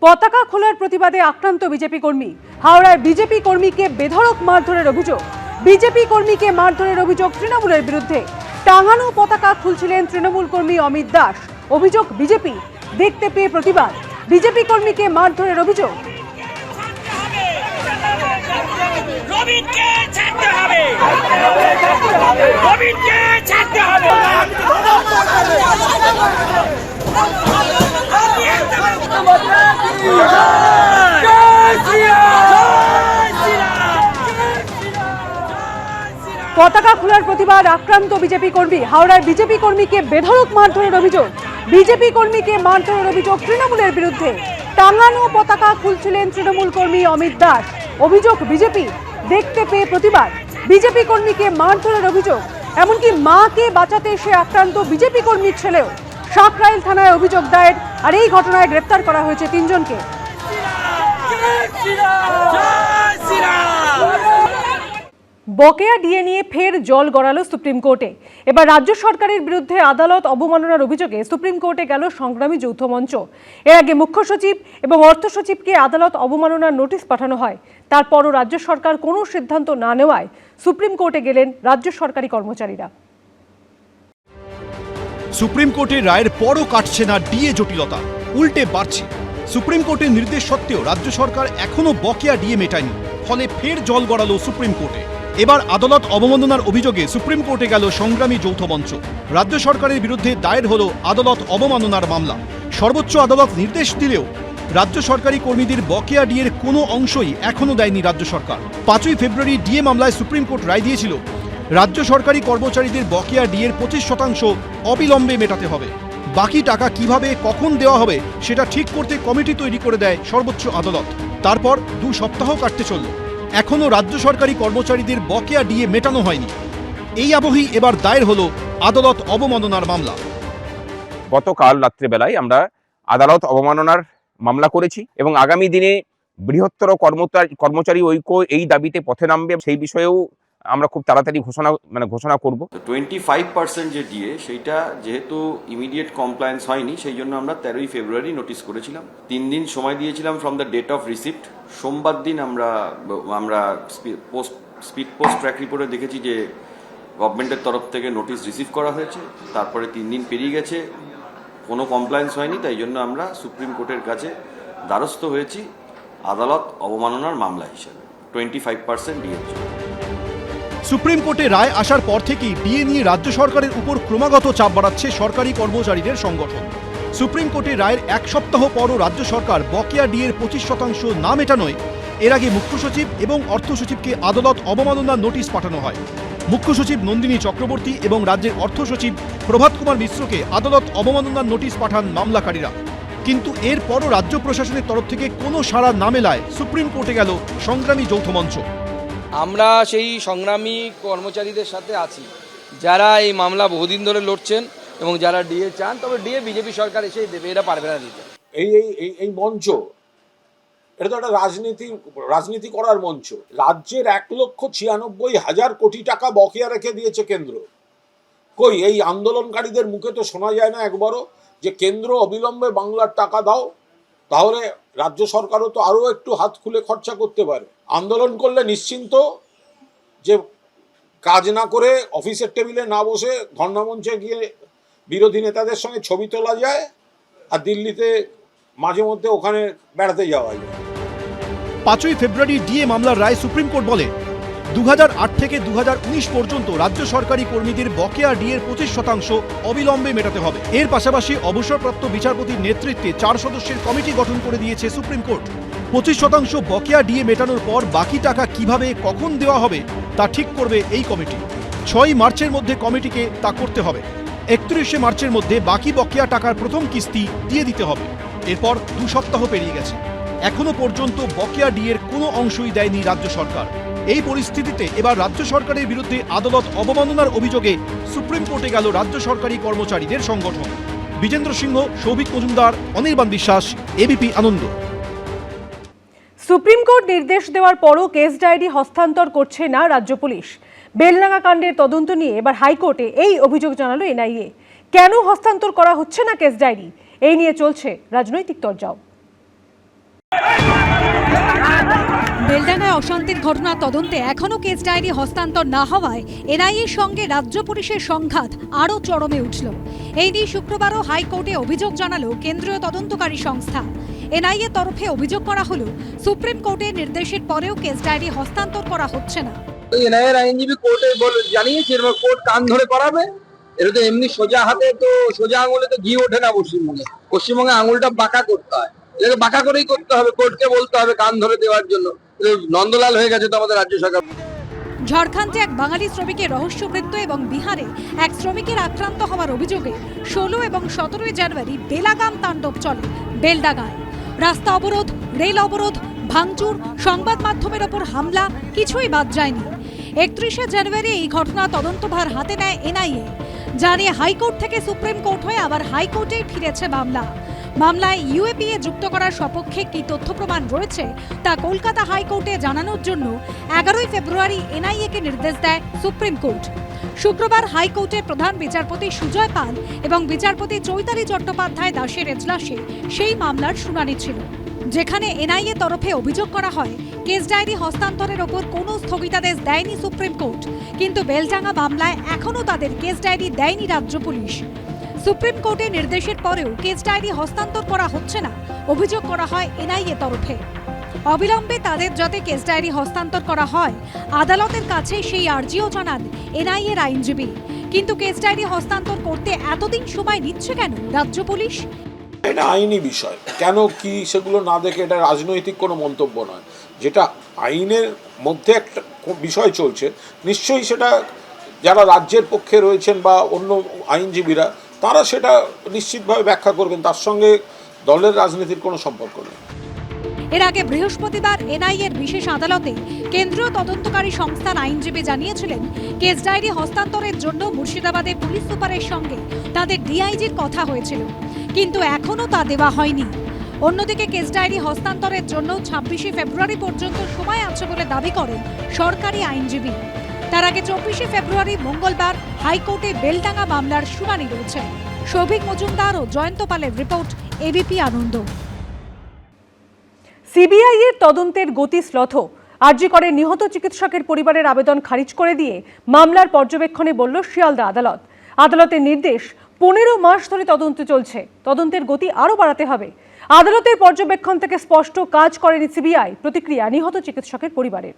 পতাকা খোলার প্রতিবাদে আক্রান্ত বিজেপি কর্মী। হাওড়ায় বিজেপি কর্মীকে বেধড়ক মারধরের অভিযোগ। বিজেপি কর্মীকে মারধরের অভিযোগ তৃণমূলের বিরুদ্ধে। টাঙানো পতাকা খুলছিলেন তৃণমূল কর্মী অমিত দাস। অভিযোগ বিজেপি দেখতে পেয়ে প্রতিবাদ। বিজেপি কর্মীকে মারধরের অভিযোগ। পতাকা খোলার প্রতিবাদ আক্রান্ত বিজেপি কর্মী। হাওড়ায় বিজেপি কর্মীকে বেধড়ক মারধরের অভিযোগ। বিজেপি কর্মীকে মারধরের অভিযোগ তৃণমূলের বিরুদ্ধে। টাঙানো পতাকা খুলছিলেন তৃণমূল কর্মী অমিত দাস। অভিযোগ বিজেপি দেখতে পেয়ে প্রতিবাদ। বিজেপি কর্মীকে মারধরের অভিযোগ। এমনকি মাকে বাঁচাতে এসে আক্রান্ত বিজেপি কর্মীর ছেলেও। সাকরাইল থানায় অভিযোগ দায়ের। আর এই ঘটনায় গ্রেপ্তার করা হয়েছে 3 জনকে। বকেয়া ডিএ নিয়ে ফের জল গড়ালো সুপ্রিম কোর্টে। এবার রাজ্য সরকারের বিরুদ্ধে আদালত অবমাননার অভিযোগে সুপ্রিম কোর্টে গেল সংগ্রামী যৌথ মঞ্চ। এর আগে মুখ্য সচিব এবং অর্থ সচিবকে আদালত অবমাননার নোটিশ পাঠানো হয়। তারপরও রাজ্য সরকার কোনো সিদ্ধান্ত না নেওয়ায় সুপ্রিম কোর্টে গেলেন রাজ্য সরকারি কর্মচারীরা। সুপ্রিম কোর্টের রায়ের পরও কাটছে না ডিএ জটিলতা, উল্টে বাড়ছে। সুপ্রিম কোর্টের নির্দেশ সত্ত্বেও রাজ্য সরকার এখনো বকেয়া ডিএ মেটায়নি, ফলে ফের জল গড়ালো সুপ্রিম কোর্টে। এবার আদালত অবমাননার অভিযোগে সুপ্রিম কোর্টে গেল সংগ্রামী যৌথ মঞ্চ। রাজ্য সরকারের বিরুদ্ধে দায়ের হলো আদালত অবমাননার মামলা। সর্বোচ্চ আদালত নির্দেশ দিলেও রাজ্য সরকারি কর্মীদের বকেয়া ডিএর কোনো অংশই এখনো দেয়নি রাজ্য সরকার। 5ই ফেব্রুয়ারি ডিএ মামলায় সুপ্রিম কোর্ট রায় দিয়েছিল রাজ্য সরকারি কর্মচারীদের বকেয়া ডিএর 25% অবিলম্বে মেটাতে হবে। বাকি টাকা কিভাবে কখন দেওয়া হবে সেটা ঠিক করতে কমিটি তৈরি করে দেয় সর্বোচ্চ আদালত। তারপর 2 সপ্তাহ কাটতে চলল, এখনো রাজ্য সরকারি কর্মচারীদের বকেয়া ডিএ মেটানো হয়নি। এই আবহেই এবার দায়ের হলো আদালত অবমাননার মামলা। গতকাল রাত্রেবেলায় আমরা আদালত অবমাননার মামলা করেছি এবং আগামী দিনে বৃহত্তর কর্মচারী ঐক্য এই দাবিতে পথে নামবে, সেই বিষয়েও আমরা খুব তাড়াতাড়ি ঘোষণা করব। 25% যে ডিএ সেইটা যেহেতু ইমিডিয়েট কমপ্লায়েন্স হয়নি, সেই জন্য আমরা 13ই ফেব্রুয়ারি নোটিশ করেছিলাম। 3 দিন সময় দিয়েছিলাম from the date of receipt. সোমবার দিন আমরা স্পিড পোস্ট ট্র্যাক রিপোর্টে দেখেছি যে গভর্নমেন্টের তরফ থেকে নোটিশ রিসিভ করা হয়েছে। তারপরে 3 দিন পেরিয়ে গেছে, কোনো কমপ্লায়েন্স হয়নি। তাই জন্য আমরা সুপ্রিম কোর্টের কাছে দ্বারস্থ হয়েছি আদালত অবমাননার মামলা হিসেবে 25% ডিএর জন্য। সুপ্রিম কোর্টে রায় আসার পর থেকেই ডিএ নিয়ে রাজ্য সরকারের উপর ক্রমাগত চাপ বাড়াচ্ছে সরকারি কর্মচারীদের সংগঠন। সুপ্রিম কোর্টের রায়ের 1 সপ্তাহ পরও রাজ্য সরকার বকেয়া ডিএর 25% না মেটানোয় এর আগে মুখ্য সচিব এবং অর্থ সচিবকে আদালত অবমাননার নোটিশ পাঠানো হয়। মুখ্য সচিব নন্দিনী চক্রবর্তী এবং রাজ্যের অর্থ সচিব প্রভাত কুমার মিশ্রকে আদালত অবমাননার নোটিশ পাঠান মামলাকারীরা। কিন্তু এরপরও রাজ্য প্রশাসনের তরফ থেকে কোনো সাড়া না মেলায় সুপ্রিম কোর্টে গেল সংগ্রামী যৌথ মঞ্চ। আমরা সেই সংগ্রামী কর্মচারীদের সাথে আছি যারা এই মামলা বহুদিন ধরে লড়ছেন এবং যারা ডিএ চান, তবে ডিএ বিজেপি সরকার এসেই দেবে, এরা পারবে না দিতে। এই মঞ্চ, এটা তো একটা রাজনীতি করার মঞ্চ। রাজ্যের 1,96,000 কোটি টাকা বকেয়া রেখে দিয়েছে কেন্দ্র। কই এই আন্দোলনকারীদের মুখে তো শোনা যায় না একবারও যে কেন্দ্র অবিলম্বে বাংলার টাকা দাও, তাহলে রাজ্য সরকারও তো আরও একটু হাত খুলে খরচা করতে পারে। আন্দোলন করলে নিশ্চিন্ত যে কাজ না করে অফিসের টেবিলে না বসে ধর্ণামঞ্চে গিয়ে বিরোধী নেতাদের সঙ্গে ছবি তোলা যায়, আর দিল্লিতে মাঝে মধ্যে ওখানে বেড়াতে যাওয়া যায়। 5ই ফেব্রুয়ারি ডিএ মামলার রায় সুপ্রিম কোর্ট বলে 2008 থেকে 2019 পর্যন্ত রাজ্য সরকারি কর্মীদের বকেয়া ডিএর 25% অবিলম্বে মেটাতে হবে। এর পাশাপাশি অবসরপ্রাপ্ত বিচারপতির নেতৃত্বে 4 সদস্যের কমিটি গঠন করে দিয়েছে সুপ্রিম কোর্ট। 25% বকেয়া ডিএ মেটানোর পর বাকি টাকা কিভাবে কখন দেওয়া হবে তা ঠিক করবে এই কমিটি। 6ই মার্চের মধ্যে কমিটিকে তা করতে হবে। 31শে মার্চের মধ্যে বাকি বকেয়া টাকার প্রথম কিস্তি দিয়ে দিতে হবে। এরপর 2 সপ্তাহ পেরিয়ে গেছে, এখনো পর্যন্ত বকেয়া ডিএর কোনো অংশই দেয়নি রাজ্য সরকার। এই পরিস্থিতিতে এবার রাজ্য সরকারের বিরুদ্ধে আদালত অবমাননার অভিযোগে সুপ্রিম কোর্টে গেল রাজ্য সরকারি কর্মচারীদের সংগঠন। বিজেন্দ্র সিংহ, সৌভিক মজুমদার, অনির্বাণ বিশ্বাস, এবিপি আনন্দ। সুপ্রিম কোর্ট নির্দেশ দেওয়ার পরও কেস ডায়েরি হস্তান্তর করছে না রাজ্য পুলিশ। বেলডাঙ্গা কাণ্ডের তদন্ত নিয়ে এবার হাইকোর্টে এই অভিযোগ জানালো এনআইএ। কেন হস্তান্তর করা হচ্ছে না কেস ডায়েরি, এই নিয়ে চলছে রাজনৈতিক তরজাও। বেলডাঙ্গায় অশান্তির ঘটনা তদন্তে এখনও কেস ডায়েরি হস্তান্তর না হওয়ায় এনআইএর সঙ্গে রাজ্য পুলিশের সংঘাত আরও চরমে উঠল। এই নিয়ে শুক্রবারও হাইকোর্টে অভিযোগ জানালো কেন্দ্রীয় তদন্তকারী সংস্থা। এনআইএ তরফে অভিযোগ করা হলো সুপ্রিম কোর্টের নির্দেশের পরেও কেস ডায়েরি হস্তান্তর করা হচ্ছে না। এনআইএর আইনজীবী কোর্টে জানিয়েছে কোর্ট কান ধরে করাবে। এটা তো এমনি সোজা হাতে তো সোজা আঙুলে তো ঘি ওঠে না পশ্চিমবঙ্গে। পশ্চিমবঙ্গে আঙুলটা বাঁকা করতে হয়, এটাকে বাঁকা করেই করতে হবে, কোর্টকে বলতে হবে কান ধরে দেওয়ার জন্য। নন্দলাল হয়ে গেছে তো আমাদের রাজ্য সরকার। ঝাড়খণ্ডে এক বাঙালি শ্রমিকের রহস্য মৃত্যু এবং বিহারে এক শ্রমিকের আক্রান্ত হওয়ার অভিযোগে 16 এবং 17 জানুয়ারি বেলাগাম তাণ্ডব চলে বেলডাঙ্গায়। রাস্তা অবরোধ, রেল অবরোধ, ভাঙচুর, সংবাদ মাধ্যমের ওপর হামলা কিছুই বাদ যায়নি। 31 জানুয়ারি এই ঘটনা তদন্তভার হাতে নেয় এনআইএ। জানিয়ে হাইকোর্ট থেকে সুপ্রিম কোর্ট হয়ে আবার হাইকোর্টেই ফিরেছে মামলা। মামলায় ইউএপিএ যুক্ত করার সপক্ষে কি তথ্য প্রমাণ রয়েছে তা কলকাতা হাইকোর্টে জানানোর জন্য 11 ফেব্রুয়ারি এনআইএকে নির্দেশ দেয় সুপ্রিম কোর্ট। শুক্রবার হাইকোর্টের প্রধান বিচারপতি সুজয় পাল এবং বিচারপতি চৈতালি চট্টোপাধ্যায় দাসের এজলাসে সেই মামলার শুনানি ছিল, যেখানে এনআইএ তরফে অভিযোগ করা হয় কেস ডায়েরি হস্তান্তরের ওপর কোনো স্থগিতাদেশ দেয়নি সুপ্রিম কোর্ট, কিন্তু বেলডাঙ্গা মামলায় এখনও তাদের কেস ডায়েরি দেয়নি রাজ্য পুলিশ। সুপ্রিম কোর্টের নির্দেশের পরেও কেস ডায়েরি হস্তান্তর করা হচ্ছে না, অভিযোগ করা হয় এনআইএ তরফে। অবিলম্বে তাদের যাতে কেস ডায়েরি হস্তান্তর করা হয় আদালতের কাছে সেই আর্জিও জানান এনআইএর আইনজীবী। কিন্তু কেস ডায়েরি হস্তান্তর করতে এতদিন সময় নিচ্ছে কেন রাজ্য পুলিশ? এটা আইনি বিষয়, কেন কি সেগুলো না দেখে এটা রাজনৈতিক কোনো মন্তব্য নয়। যেটা আইনের মধ্যে একটা বিষয় চলছে, নিশ্চয়ই সেটা যারা রাজ্যের পক্ষে রয়েছেন বা অন্য আইনজীবীরা তারা সেটা নিশ্চিতভাবে ব্যাখ্যা করবেন, তার সঙ্গে দলের রাজনীতির কোনো সম্পর্ক নেই। এর আগে বৃহস্পতিবার এনআইএর বিশেষ আদালতে কেন্দ্রীয় তদন্তকারী সংস্থার আইনজীবী জানিয়েছিলেন কেস ডায়েরি হস্তান্তরের জন্য মুর্শিদাবাদের পুলিশ সুপারের সঙ্গে তাদের ডিআইজির কথা হয়েছিল, কিন্তু এখনও তা দেওয়া হয়নি। অন্যদিকে কেস ডায়েরি হস্তান্তরের জন্য 26 ফেব্রুয়ারি পর্যন্ত সময় আছে বলে দাবি করেন সরকারি আইনজীবী। তার আগে 24 ফেব্রুয়ারি মঙ্গলবার হাইকোর্টে বেলডাঙ্গা মামলার শুনানি রয়েছে। সৌভিক মজুমদার ও জয়ন্ত পালের রিপোর্ট, এবিপি আনন্দ। সিবিআই এর তদন্তের গতি শ্লথ। আরজি করে নিহত চিকিৎসকের পরিবারের আবেদন খারিজ করে দিয়ে মামলার পর্যবেক্ষণে বলল শিয়ালদা আদালত। আদালতের নির্দেশ, 15 মাস ধরে তদন্ত চলছে, তদন্তের গতি আরও বাড়াতে হবে। আদালতের পর্যবেক্ষণ থেকে স্পষ্ট কাজ করেনি সিবিআই, প্রতিক্রিয়া নিহত চিকিৎসকের পরিবারের।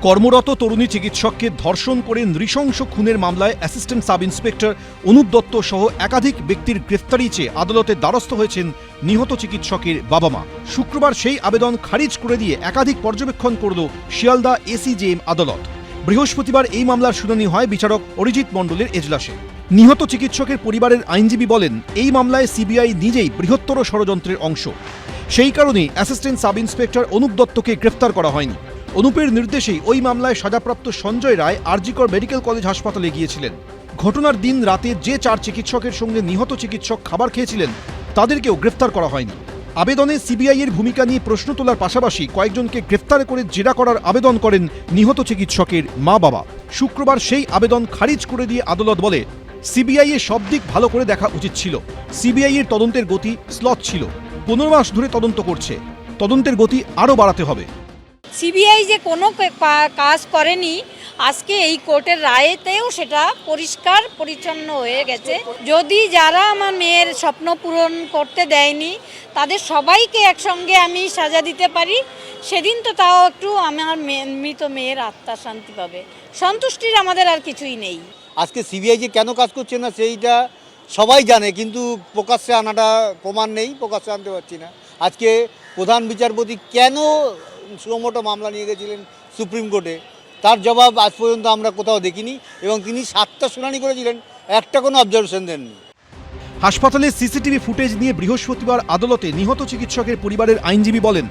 কর্মরত তরুণী চিকিৎসককে ধর্ষণ করে নৃশংস খুনের মামলায় assistant sub inspector Anup Dutta সহ একাধিক ব্যক্তির গ্রেফতারি চেয়ে আদালতের দ্বারস্থ হয়েছেন নিহত চিকিৎসকের বাবা মা। শুক্রবার সেই আবেদন খারিজ করে দিয়ে একাধিক পর্যবেক্ষণ করল শিয়ালদা এসিজেএম আদালত। বৃহস্পতিবার এই মামলার শুনানি হয় বিচারক অরিজিৎ মণ্ডলের এজলাসে। নিহত চিকিৎসকের পরিবারের আইনজীবী বলেন, এই মামলায় সিবিআই নিজেই বৃহত্তর ষড়যন্ত্রের অংশ। সেই কারণেই অ্যাসিস্ট্যান্ট সাব ইন্সপেক্টর অনুপ দত্তকে গ্রেফতার করা হয়নি। অনুপের নির্দেশেই ওই মামলায় সাজাপ্রাপ্ত সঞ্জয় রায় আরজিকর মেডিকেল কলেজ হাসপাতালে গিয়েছিলেন। ঘটনার দিন রাতে যে 4 চিকিৎসকের সঙ্গে নিহত চিকিৎসক খাবার খেয়েছিলেন তাদেরকেও গ্রেফতার করা হয়নি। আবেদনে সিবিআই এর ভূমিকা নিয়ে প্রশ্ন তোলার পাশাপাশি কয়েকজনকে গ্রেফতার করে জেরা করার আবেদন করেন নিহত চিকিৎসকের মা বাবা। শুক্রবার সেই আবেদন খারিজ করে দিয়ে আদালত বলে, সিবিআই এর সব দিক ভালো করে দেখা উচিত ছিল। সিবিআই এর তদন্তের গতি স্লথ ছিল, 15 মাস ধরে তদন্ত করছে, তদন্তের গতি আরও বাড়াতে হবে। সিবিআই যে কোনো কাজ করেনি, আজকে এই কোর্টের রায়েতেও সেটা পরিষ্কার পরিচ্ছন্ন হয়ে গেছে। যদি যারা আমার মেয়ের স্বপ্ন পূরণ করতে দেয়নি তাদের সবাইকে একসঙ্গে আমি সাজা দিতে পারি, সেদিন তো তাও একটু আমার মৃত মেয়ের আত্মা শান্তি পাবে। সন্তুষ্টির আমাদের আর কিছুই নেই। আজকে সিবিআই যে কেন কাজ করছে না সেইটা সবাই জানে, কিন্তু প্রকাশ্যে আনাটা প্রমাণ নেই, প্রকাশ্যে আনতে পারছি না। আজকে প্রধান বিচারপতি কেন সুমোটো মামলা নিয়ে গেছিলেন সুপ্রিম কোর্টে, তার জবাব আজ পর্যন্ত আমরা কোথাও দেখিনি, এবং তিনি 7টা শুনানি করেছিলেন, একটা কোনো অবজারভেশন দেননি। হাসপাতালে সিসিটিভি ফুটেজ নিয়ে বৃহস্পতিবার আদালতে নিহত চিকিৎসকের পরিবারের আইনজীবী বলেন,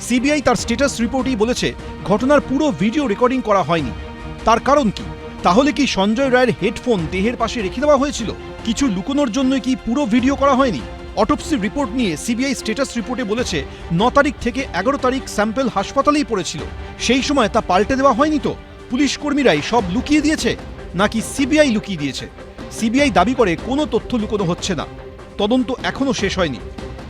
সিবিআই তার স্ট্যাটাস রিপোর্টেই বলেছে ঘটনার পুরো ভিডিও রেকর্ডিং করা হয়নি। তার কারণ কি? তাহলে কি সঞ্জয় রায়ের হেডফোন দেহের পাশে রেখে দেওয়া হয়েছিল? কিছু লুকোনোর জন্য কি পুরো ভিডিও করা হয়নি? অটোপসি রিপোর্ট নিয়ে সিবিআই স্ট্যাটাস রিপোর্টে বলেছে 9 তারিখ থেকে 11 তারিখ স্যাম্পল হাসপাতালেই পড়েছিল। সেই সময় তা পাল্টে দেওয়া হয়নি তো? পুলিশ কর্মীরাই সব লুকিয়ে দিয়েছে, নাকি সিবিআই লুকিয়ে দিয়েছে? সিবিআই দাবি করে কোনো তথ্য লুকোনো হচ্ছে না, তদন্ত এখনও শেষ হয়নি,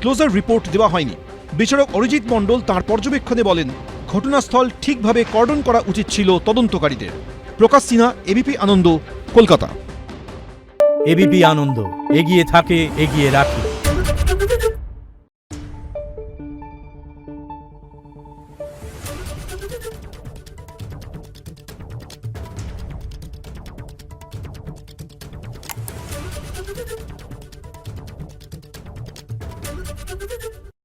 ক্লোজার রিপোর্ট দেওয়া হয়নি। বিচারক অরিজিৎ মণ্ডল তাঁর পর্যবেক্ষণে বলেন, ঘটনাস্থল ঠিকভাবে কর্ডন করা উচিত ছিল তদন্তকারীদের। প্রকাশ সিনহা, এবিপি আনন্দ, কলকাতা। এবিপি আনন্দ, এগিয়ে থাকে, এগিয়ে রাখে।